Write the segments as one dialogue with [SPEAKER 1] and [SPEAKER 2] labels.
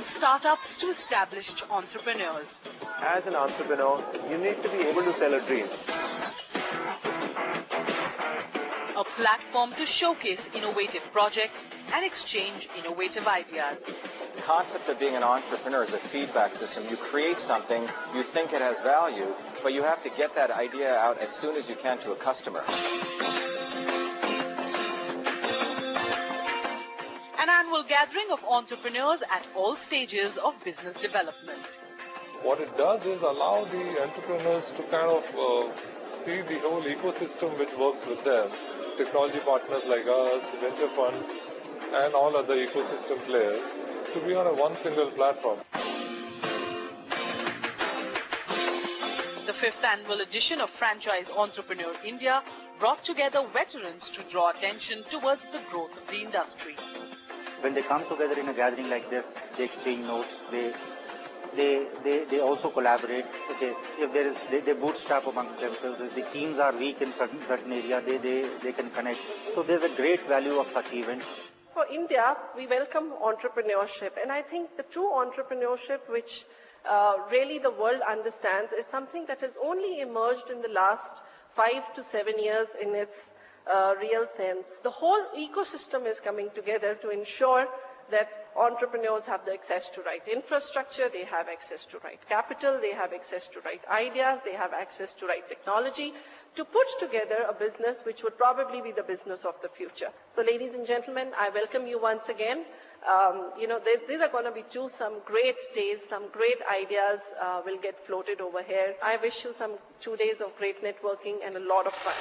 [SPEAKER 1] From startups to established entrepreneurs.
[SPEAKER 2] As an entrepreneur, you need to be able to sell a dream.
[SPEAKER 1] A platform to showcase innovative projects and exchange innovative ideas.
[SPEAKER 3] The concept of being an entrepreneur is a feedback system. You create something, you think it has value, but you have to get that idea out as soon as you can to a customer.
[SPEAKER 1] An annual gathering of entrepreneurs at all stages of business development.
[SPEAKER 4] What it does is allow the entrepreneurs to kind of see the whole ecosystem which works with them. Technology partners like us, venture funds, and all other ecosystem players to be on one single platform.
[SPEAKER 1] The 5th annual edition of Franchise Entrepreneur India brought together veterans to draw attention towards the growth of the industry.
[SPEAKER 5] When they come together in a gathering like this, they exchange notes, they also collaborate. They bootstrap amongst themselves. If the teams are weak in certain area, they can connect. So there's a great value of such events.
[SPEAKER 6] For India, we welcome entrepreneurship, and I think the true entrepreneurship which really the world understands is something that has only emerged in the last 5 to 7 years in its real sense. The whole ecosystem is coming together to ensure that entrepreneurs have the access to right infrastructure, they have access to right capital, they have access to right ideas, they have access to right technology to put together a business which would probably be the business of the future. So ladies and gentlemen, I welcome you once again. These are going to be some great days, some great ideas will get floated over here. I wish you some 2 days of great networking and a lot of fun.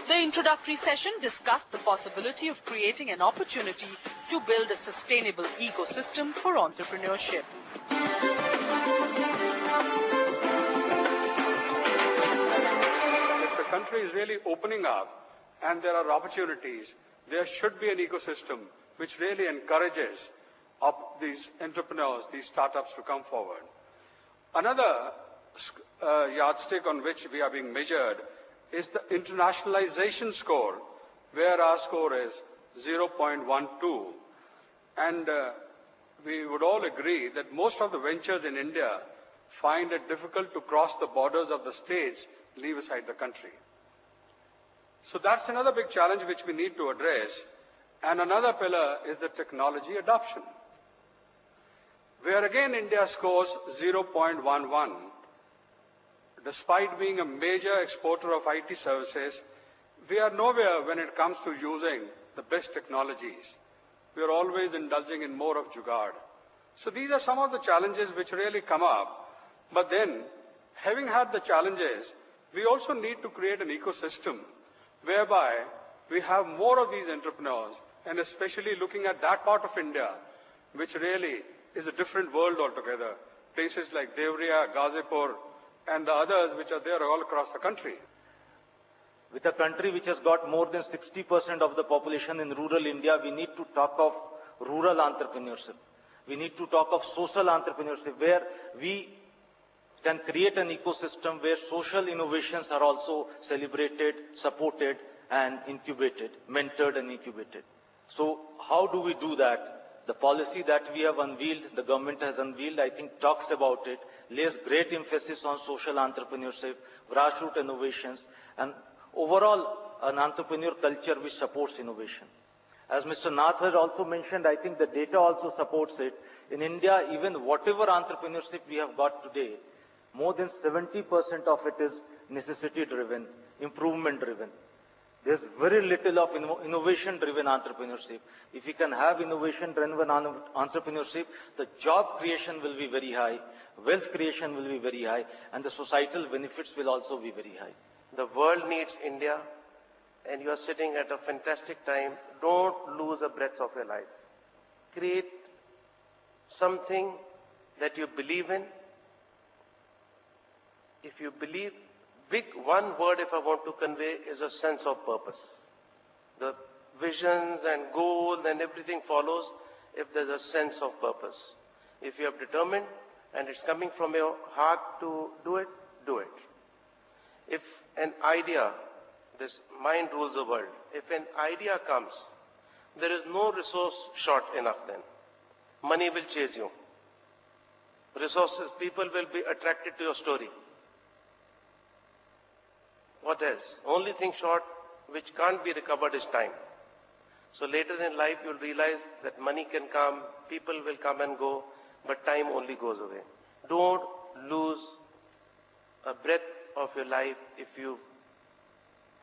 [SPEAKER 1] The introductory session discussed the possibility of creating an opportunity to build a sustainable ecosystem for entrepreneurship.
[SPEAKER 7] If the country is really opening up and there are opportunities, there should be an ecosystem which really encourages these entrepreneurs, these startups to come forward. Another yardstick on which we are being measured is the internationalization score, where our score is 0.12. And we would all agree that most of the ventures in India find it difficult to cross the borders of the states, leave aside the country. So that's another big challenge which we need to address. And another pillar is the technology adoption, where again India scores 0.11. Despite being a major exporter of IT services, we are nowhere when it comes to using the best technologies. We are always indulging in more of jugaad. So these are some of the challenges which really come up. But then, having had the challenges, we also need to create an ecosystem whereby we have more of these entrepreneurs, and especially looking at that part of India, which really is a different world altogether. Places like Devriya, Ghazipur, and the others which are there all across the country.
[SPEAKER 5] With a country which has got more than 60% of the population in rural India, we need to talk of rural entrepreneurship. We need to talk of social entrepreneurship, where we can create an ecosystem where social innovations are also celebrated, supported, and incubated, mentored and incubated. So how do we do that? The policy that we have unveiled, the government has unveiled, I think talks about it, lays great emphasis on social entrepreneurship, grassroots innovations, and overall an entrepreneur culture which supports innovation. As Mr. Nath has also mentioned, I think the data also supports it. In India, even whatever entrepreneurship we have got today, more than 70% of it is necessity-driven, improvement-driven. There's very little of innovation-driven entrepreneurship. If we can have innovation-driven entrepreneurship, the job creation will be very high, wealth creation will be very high, and the societal benefits will also be very high.
[SPEAKER 2] The world needs India, and you are sitting at a fantastic time. Don't lose a breath of your life. Create something that you believe in. If you believe, one word if I want to convey is a sense of purpose. The visions and goals and everything follows if there's a sense of purpose. If you are determined and it's coming from your heart to do it, do it. If an idea, this mind rules the world, if an idea comes, there is no resource short enough then. Money will chase you. Resources, people will be attracted to your story. What else? Only thing short which can't be recovered is time. So later in life you'll realize that money can come, people will come and go, but time only goes away. Don't lose a breath of your life if you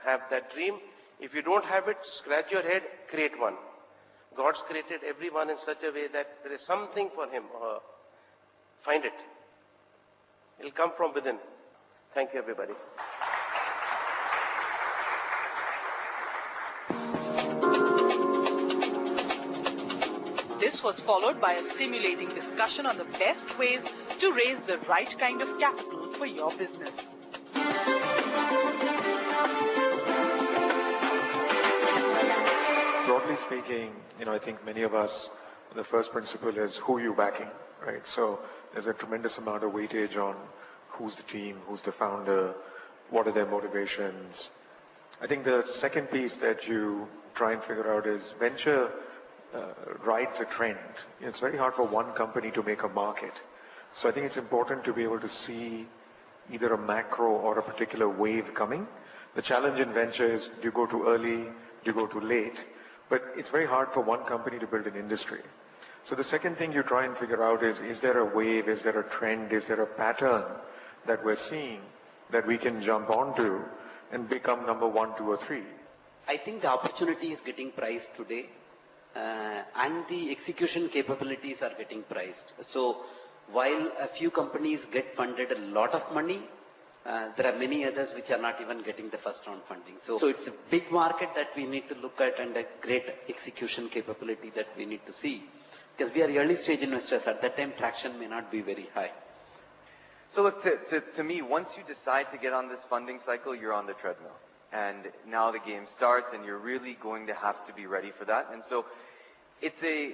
[SPEAKER 2] have that dream. If you don't have it, scratch your head, create one. God's created everyone in such a way that there is something for him or her. Find it. It'll come from within. Thank you, everybody.
[SPEAKER 1] This was followed by a stimulating discussion on the best ways to raise the right kind of capital for your business.
[SPEAKER 8] Broadly speaking, I think many of us, the first principle is who you're backing, right? So there's a tremendous amount of weightage on who's the team, who's the founder, what are their motivations. I think the second piece that you try and figure out is venture rides a trend. It's very hard for one company to make a market. So I think it's important to be able to see either a macro or a particular wave coming. The challenge in venture is, do you go too early, do you go too late? But it's very hard for one company to build an industry. So the second thing you try and figure out is there a wave, is there a trend, is there a pattern that we're seeing that we can jump onto and become number 1, 2, or 3?
[SPEAKER 9] I think the opportunity is getting priced today. And the execution capabilities are getting priced. So while a few companies get funded a lot of money, there are many others which are not even getting the first round funding. So it's a big market that we need to look at and a great execution capability that we need to see. Because we are early stage investors, at that time traction may not be very high.
[SPEAKER 10] So look, to me, once you decide to get on this funding cycle, you're on the treadmill. And now the game starts and you're really going to have to be ready for that. And so it's an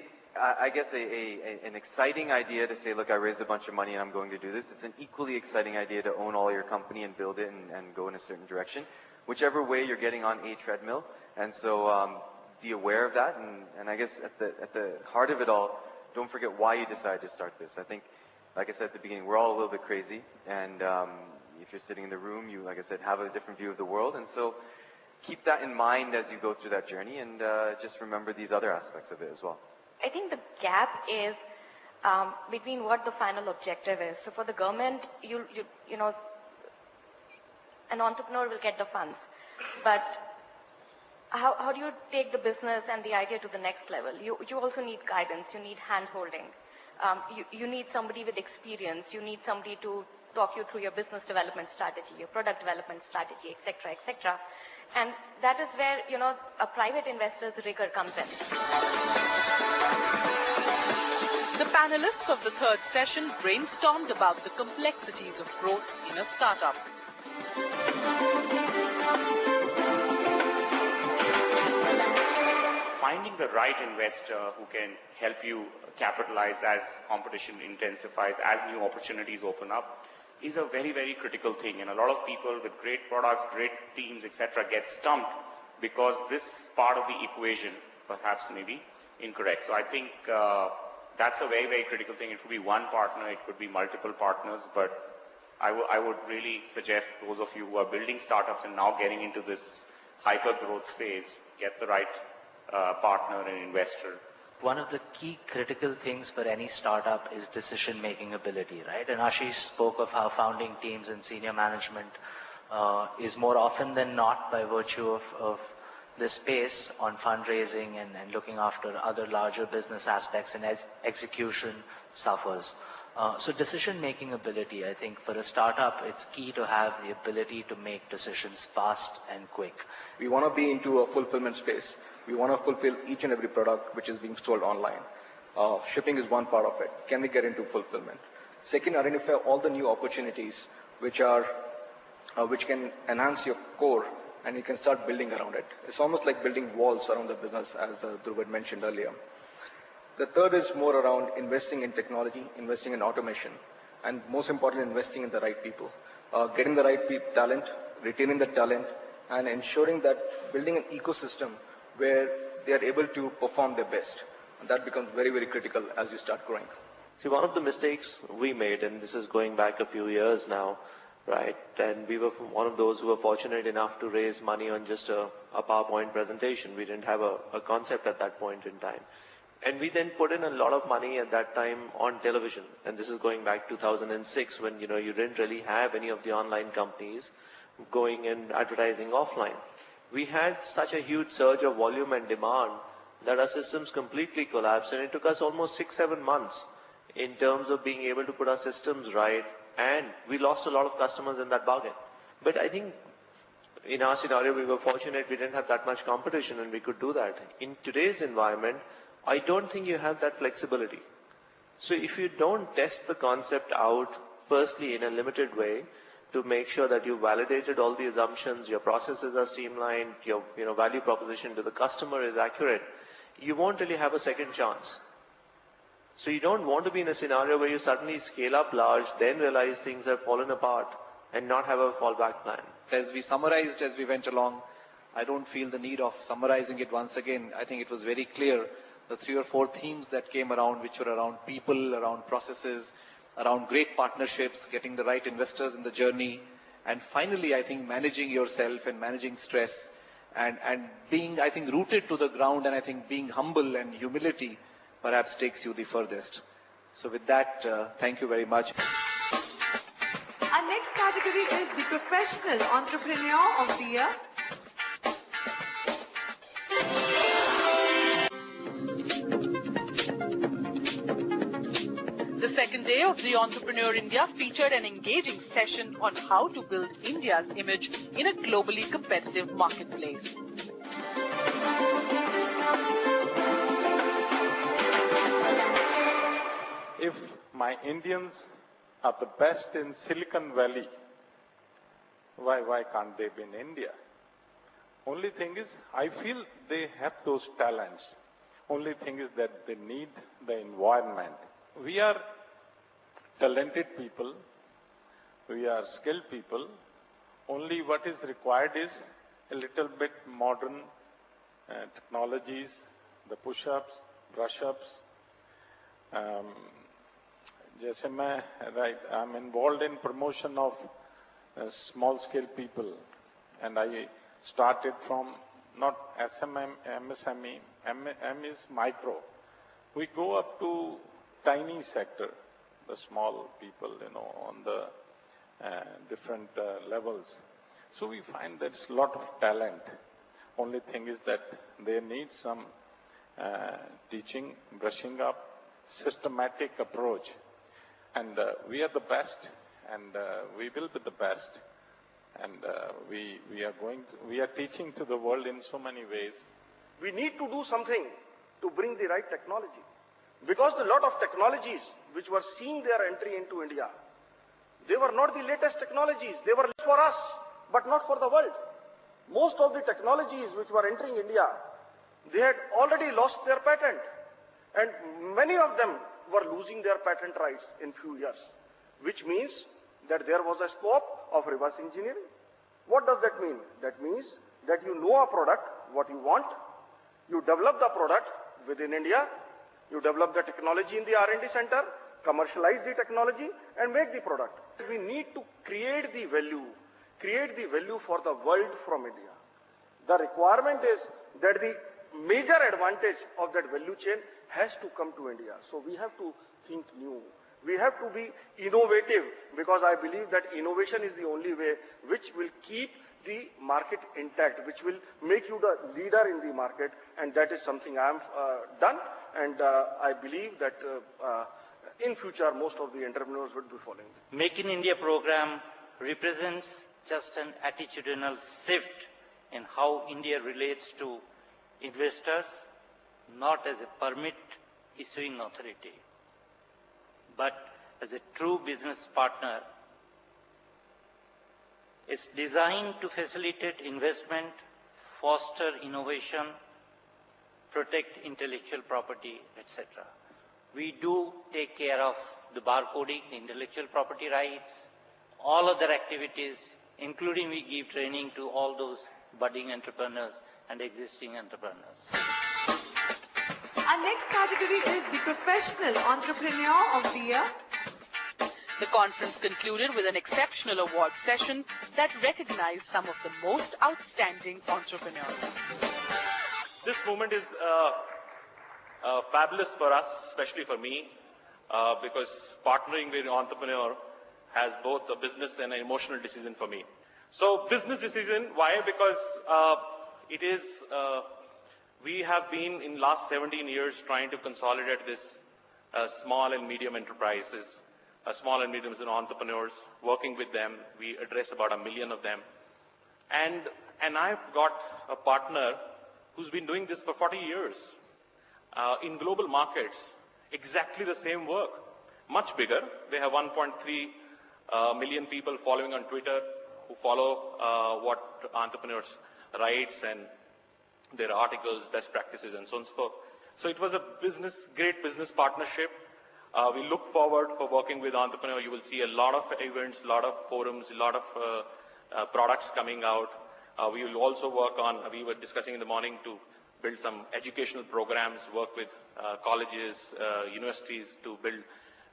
[SPEAKER 10] exciting idea to say, look, I raised a bunch of money and I'm going to do this. It's an equally exciting idea to own all your company and build it and go in a certain direction. Whichever way, you're getting on a treadmill. And so be aware of that. And I guess at the heart of it all, don't forget why you decided to start this. I think, like I said at the beginning, we're all a little bit crazy. And if you're sitting in the room, you, like I said, have a different view of the world. And so keep that in mind as you go through that journey, and just remember these other aspects of it as well.
[SPEAKER 11] I think the gap is between what the final objective is. So for the government, an entrepreneur will get the funds. But how do you take the business and the idea to the next level? You also need guidance. You need hand-holding. You need somebody with experience. You need somebody to talk you through your business development strategy, your product development strategy, etc., etc. And that is where, a private investor's rigor comes in.
[SPEAKER 1] The panelists of the third session brainstormed about the complexities of growth in a startup.
[SPEAKER 12] Finding the right investor who can help you capitalize as competition intensifies, as new opportunities open up, is a very, very critical thing. And a lot of people with great products, great teams, etc. get stumped because this part of the equation perhaps may be incorrect. So I think that's a very, very critical thing. It could be one partner, it could be multiple partners, but I would really suggest those of you who are building startups and now getting into this hyper-growth phase, get the right partner and investor.
[SPEAKER 13] One of the key critical things for any startup is decision-making ability, right? And Ashish spoke of how founding teams and senior management is more often than not, by virtue of the space on fundraising and looking after other larger business aspects, and execution suffers. So decision-making ability, I think for a startup, it's key to have the ability to make decisions fast and quick.
[SPEAKER 14] We want to be into a fulfillment space. We want to fulfill each and every product which is being sold online. Shipping is one part of it. Can we get into fulfillment? Second, identify all the new opportunities which can enhance your core, and you can start building around it. It's almost like building walls around the business, as Dhruv had mentioned earlier. The third is more around investing in technology, investing in automation, and most importantly, investing in the right people. Getting the right talent, retaining the talent, and ensuring that building an ecosystem where they are able to perform their best. And that becomes very, very critical as you start growing.
[SPEAKER 15] See, one of the mistakes we made, and this is going back a few years now, right, and we were one of those who were fortunate enough to raise money on just a PowerPoint presentation. We didn't have a concept at that point in time. And we then put in a lot of money at that time on television. And this is going back 2006 when, you didn't really have any of the online companies going and advertising offline. We had such a huge surge of volume and demand that our systems completely collapsed, and it took us almost 6-7 months in terms of being able to put our systems right, and we lost a lot of customers in that bargain. But I think in our scenario, we were fortunate we didn't have that much competition and we could do that. In today's environment, I don't think you have that flexibility. So if you don't test the concept out, firstly in a limited way, to make sure that you validated all the assumptions, your processes are streamlined, your value proposition to the customer is accurate, you won't really have a second chance. So you don't want to be in a scenario where you suddenly scale up large, then realize things have fallen apart and not have a fallback plan.
[SPEAKER 16] As we summarized as we went along, I don't feel the need of summarizing it once again. I think it was very clear, the 3 or 4 themes that came around, which were around people, around processes, around great partnerships, getting the right investors in the journey, and finally, I think, managing yourself and managing stress, and being, I think, rooted to the ground, and I think being humble and humility perhaps takes you the furthest. So with that, thank you very much.
[SPEAKER 17] Our next category is the Professional Entrepreneur of the Year.
[SPEAKER 1] The second day of the Entrepreneur India featured an engaging session on how to build India's image in a globally competitive marketplace.
[SPEAKER 18] If my Indians are the best in Silicon Valley, why can't they be in India? Only thing is, I feel they have those talents. Only thing is that they need the environment. We are talented people, we are skilled people, only what is required is a little bit modern technologies, the push-ups, brush-ups. I'm involved in promotion of small-scale people, and I started from not SMM, MSME, M is micro. We go up to tiny sector, the small people, on the different levels. So we find there's a lot of talent. Only thing is that they need some teaching, brushing up, systematic approach. And we are the best, and we will be the best. And we are teaching to the world in so many ways.
[SPEAKER 19] We need to do something to bring the right technology. Because a lot of technologies which were seeing their entry into India, they were not the latest technologies. They were for us, but not for the world. Most of the technologies which were entering India, they had already lost their patent. And many of them were losing their patent rights in few years. Which means that there was a scope of reverse engineering. What does that mean? That means that you know a product, what you want, you develop the product within India, you develop the technology in the R&D center, commercialize the technology, and make the product. We need to create the value for the world from India. The requirement is that the major advantage of that value chain has to come to India. So we have to think new. We have to be innovative, because I believe that innovation is the only way which will keep the market intact, which will make you the leader in the market, and that is something I have done, and I believe that in future most of the entrepreneurs would be following.
[SPEAKER 20] Make in India program represents just an attitudinal shift in how India relates to investors, not as a permit issuing authority, but as a true business partner. It's designed to facilitate investment, foster innovation, protect intellectual property, etc. We do take care of the barcoding, the intellectual property rights, all other activities, including we give training to all those budding entrepreneurs and existing entrepreneurs.
[SPEAKER 17] Our next category is the Professional Entrepreneur of the Year.
[SPEAKER 1] The conference concluded with an exceptional award session that recognized some of the most outstanding entrepreneurs.
[SPEAKER 21] This moment is fabulous for us, especially for me, because partnering with an entrepreneur has both a business and an emotional decision for me. So business decision, why? Because it is, we have been in last 17 years trying to consolidate this small and medium enterprises, small and medium entrepreneurs, working with them. We address about 1 million of them. And I've got a partner who's been doing this for 40 years in global markets, exactly the same work, much bigger. They have 1.3 million people following on Twitter who follow what entrepreneurs write and their articles, best practices, and so on and so forth. So it was a great business partnership. We look forward for working with entrepreneurs. You will see a lot of events, a lot of forums, a lot of products coming out. We will also work on, we were discussing in the morning to build some educational programs, work with colleges, universities to build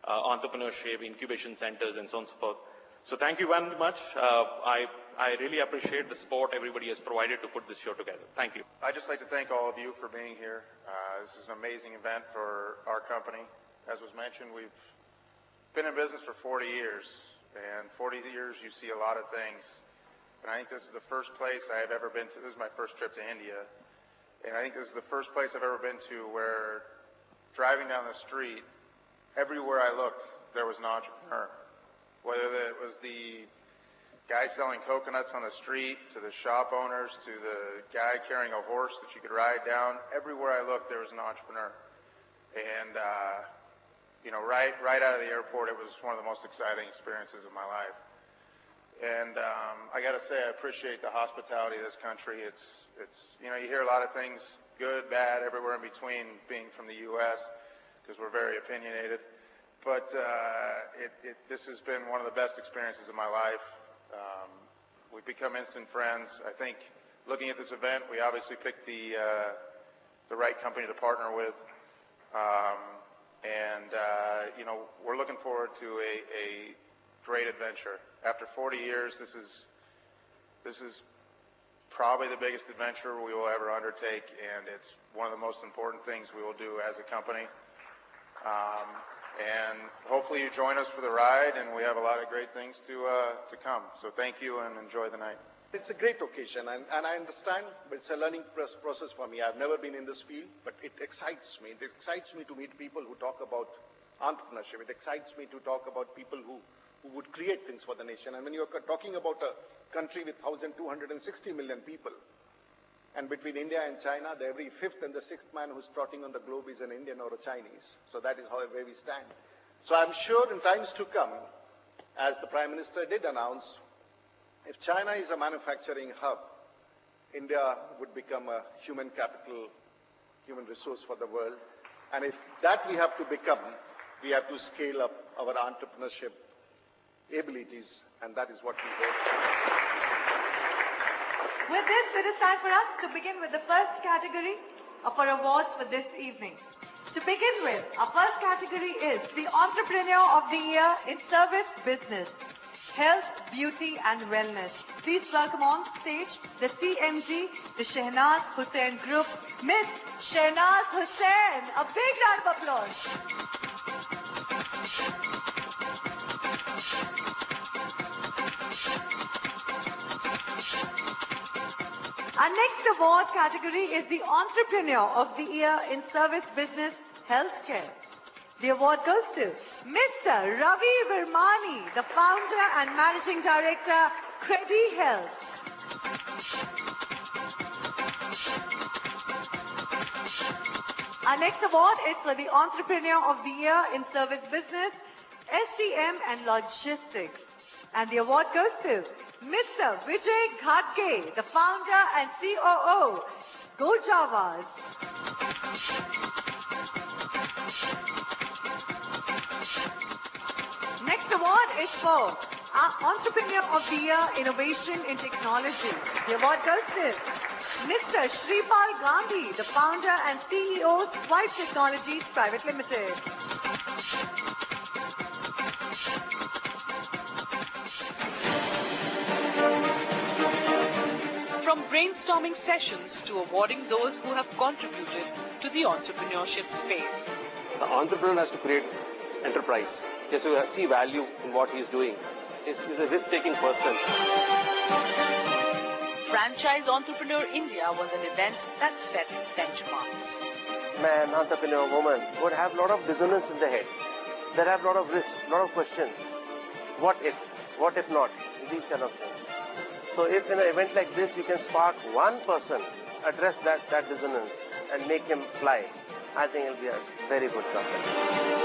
[SPEAKER 21] entrepreneurship, incubation centers, and so on and so forth. So thank you very much. I really appreciate the support everybody has provided to put this show together. Thank you.
[SPEAKER 22] I'd just like to thank all of you for being here. This is an amazing event for our company. As was mentioned, we've been in business for 40 years, and 40 years you see a lot of things. And I think this is the first place I have ever been to. This is my first trip to India. And I think this is the first place I've ever been to where driving down the street, everywhere I looked, there was an entrepreneur. Whether it was the guy selling coconuts on the street, to the shop owners, to the guy carrying a horse that you could ride down, everywhere I looked, there was an entrepreneur. And, right out of the airport, it was one of the most exciting experiences of my life. And I got to say, I appreciate the hospitality of this country. It's you hear a lot of things, good, bad, everywhere in between, being from the U.S., because we're very opinionated. But this has been one of the best experiences of my life. We've become instant friends. I think looking at this event, we obviously picked the right company to partner with. We're looking forward to a great adventure. After 40 years, this is probably the biggest adventure we will ever undertake, and it's one of the most important things we will do as a company. And hopefully you join us for the ride, and we have a lot of great things to come. So thank you, and enjoy the night.
[SPEAKER 19] It's a great occasion, and I understand, but it's a learning process for me. I've never been in this field, but it excites me. It excites me to meet people who talk about entrepreneurship. It excites me to talk about people who would create things for the nation. And when you're talking about a country with 1,260 million people, and between India and China, the every fifth and the sixth man who's trotting on the globe is an Indian or a Chinese. So that is where we stand. So I'm sure in times to come, as the Prime Minister did announce, if China is a manufacturing hub, India would become a human capital, human resource for the world. And if that we have to become, we have to scale up our entrepreneurship abilities, and that is what we hope.
[SPEAKER 17] With this, it is time for us to begin with the first category of our awards for this evening. To begin with, our first category is the Entrepreneur of the Year in Service Business, Health, Beauty and Wellness. Please welcome on stage the CMD, the Shehnaz Hussain Group, Miss Shehnaz Hussain. A big round of applause. Our next award category is the Entrepreneur of the Year in Service Business, Healthcare. The award goes to Mr. Ravi Virmani, the founder and managing director, Credi Health. Our next award is for the Entrepreneur of the Year in Service Business, SCM and Logistics. And the award goes to Mr. Vijay Ghadge, the founder and COO, Gojavas. Next award is for our Entrepreneur of the Year Innovation in Technology. The award goes to Mr. Shripal Gandhi, the founder and CEO, Swipe Technologies Private Limited.
[SPEAKER 1] From brainstorming sessions to awarding those who have contributed to the entrepreneurship space.
[SPEAKER 2] The entrepreneur has to create enterprise. He has to see value in what he is doing. He's a risk-taking person.
[SPEAKER 1] Franchise Entrepreneur India was an event that set benchmarks.
[SPEAKER 2] Man, entrepreneur, woman would have a lot of dissonance in the head. They have a lot of risk, a lot of questions. What if not? These kind of things. So if in an event like this you can spark one person, address that dissonance and make him fly, I think it'll be a very good company.